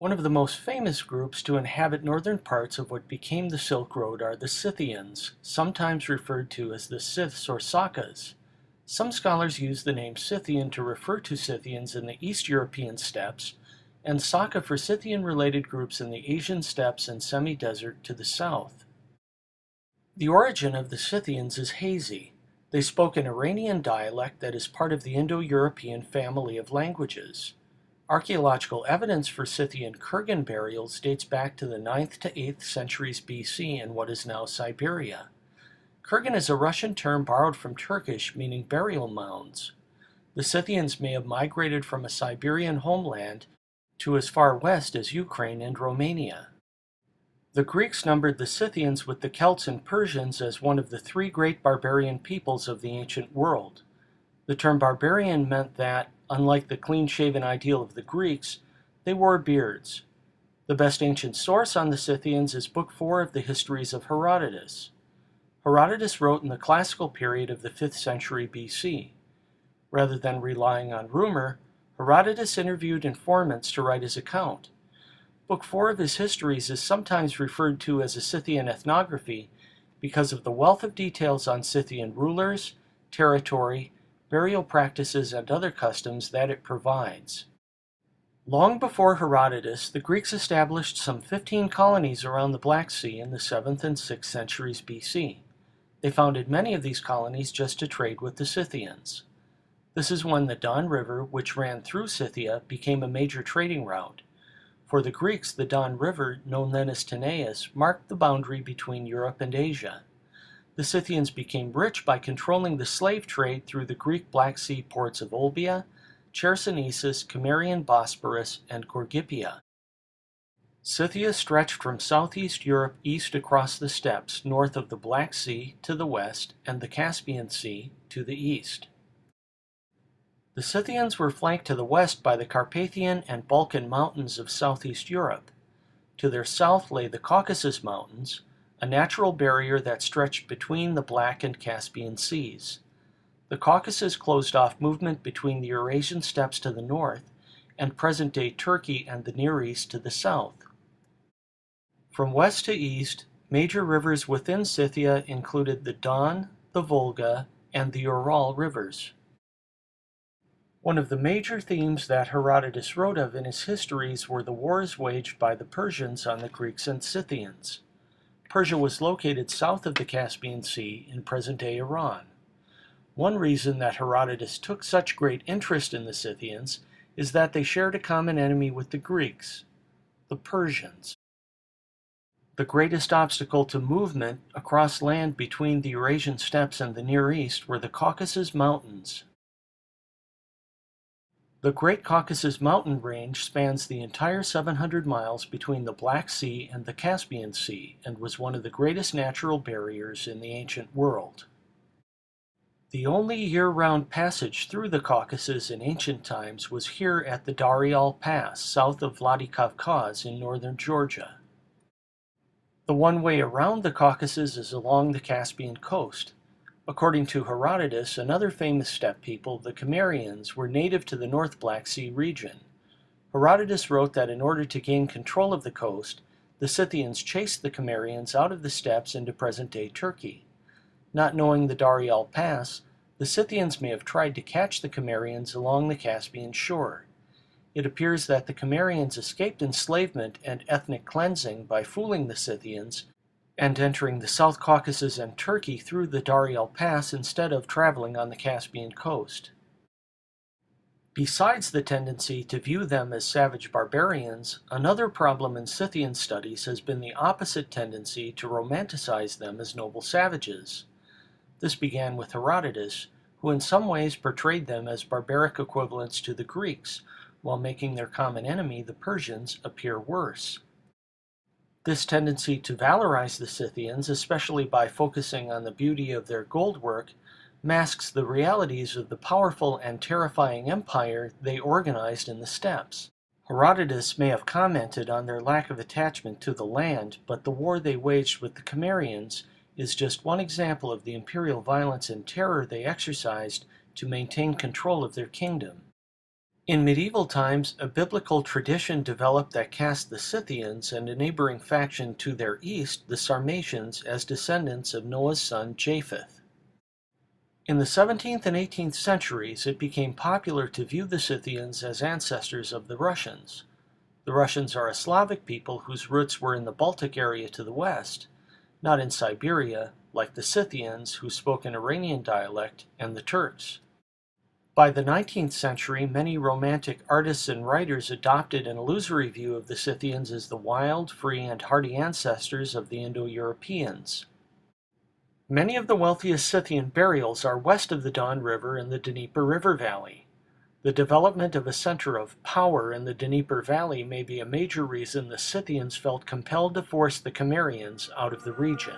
One of the most famous groups to inhabit northern parts of what became the Silk Road are the Scythians, sometimes referred to as the Scyths or Sakas. Some scholars use the name Scythian to refer to Scythians in the East European steppes, and Saka for Scythian-related groups in the Asian steppes and semi-desert to the south. The origin of the Scythians is hazy. They spoke an Iranian dialect that is part of the Indo-European family of languages. Archaeological evidence for Scythian kurgan burials dates back to the 9th to 8th centuries BC in what is now Siberia. Kurgan is a Russian term borrowed from Turkish meaning burial mounds. The Scythians may have migrated from a Siberian homeland to as far west as Ukraine and Romania. The Greeks numbered the Scythians with the Celts and Persians as one of the three great barbarian peoples of the ancient world. The term barbarian meant that, unlike the clean-shaven ideal of the Greeks, they wore beards. The best ancient source on the Scythians is Book 4 of the Histories of Herodotus. Herodotus wrote in the classical period of the 5th century BC. Rather than relying on rumor, Herodotus interviewed informants to write his account. Book 4 of his Histories is sometimes referred to as a Scythian ethnography because of the wealth of details on Scythian rulers, territory, burial practices, and other customs that it provides. Long before Herodotus, the Greeks established some 15 colonies around the Black Sea in the 7th and 6th centuries BC. They founded many of these colonies just to trade with the Scythians. This is when the Don River, which ran through Scythia, became a major trading route. For the Greeks, the Don River, known then as Tanais, marked the boundary between Europe and Asia. The Scythians became rich by controlling the slave trade through the Greek Black Sea ports of Olbia, Chersonesus, Cimmerian Bosporus, and Gorgippia. Scythia stretched from southeast Europe east across the steppes north of the Black Sea to the west and the Caspian Sea to the east. The Scythians were flanked to the west by the Carpathian and Balkan mountains of southeast Europe. To their south lay the Caucasus Mountains, a natural barrier that stretched between the Black and Caspian Seas. The Caucasus closed off movement between the Eurasian steppes to the north and present-day Turkey and the Near East to the south. From west to east, major rivers within Scythia included the Don, the Volga, and the Ural rivers. One of the major themes that Herodotus wrote of in his histories were the wars waged by the Persians on the Greeks and Scythians. Persia was located south of the Caspian Sea in present-day Iran. One reason that Herodotus took such great interest in the Scythians is that they shared a common enemy with the Greeks, the Persians. The greatest obstacle to movement across land between the Eurasian steppes and the Near East were the Caucasus Mountains. The Great Caucasus mountain range spans the entire 700 miles between the Black Sea and the Caspian Sea and was one of the greatest natural barriers in the ancient world. The only year-round passage through the Caucasus in ancient times was here at the Darial Pass, south of Vladikavkaz in northern Georgia. The one way around the Caucasus is along the Caspian coast. According to Herodotus, another famous steppe people, the Cimmerians, were native to the North Black Sea region. Herodotus wrote that in order to gain control of the coast, the Scythians chased the Cimmerians out of the steppes into present-day Turkey. Not knowing the Darial Pass, the Scythians may have tried to catch the Cimmerians along the Caspian shore. It appears that the Cimmerians escaped enslavement and ethnic cleansing by fooling the Scythians and entering the South Caucasus and Turkey through the Darial Pass instead of traveling on the Caspian coast. Besides the tendency to view them as savage barbarians, another problem in Scythian studies has been the opposite tendency to romanticize them as noble savages. This began with Herodotus, who in some ways portrayed them as barbaric equivalents to the Greeks, while making their common enemy, the Persians, appear worse. This tendency to valorize the Scythians, especially by focusing on the beauty of their gold work, masks the realities of the powerful and terrifying empire they organized in the steppes. Herodotus may have commented on their lack of attachment to the land, but the war they waged with the Cimmerians is just one example of the imperial violence and terror they exercised to maintain control of their kingdom. In medieval times, a biblical tradition developed that cast the Scythians and a neighboring faction to their east, the Sarmatians, as descendants of Noah's son Japheth. In the 17th and 18th centuries, it became popular to view the Scythians as ancestors of the Russians. The Russians are a Slavic people whose roots were in the Baltic area to the west, not in Siberia, like the Scythians, who spoke an Iranian dialect, and the Turks. By the 19th century, many Romantic artists and writers adopted an illusory view of the Scythians as the wild, free, and hardy ancestors of the Indo-Europeans. Many of the wealthiest Scythian burials are west of the Don River in the Dnieper River Valley. The development of a center of power in the Dnieper Valley may be a major reason the Scythians felt compelled to force the Cimmerians out of the region.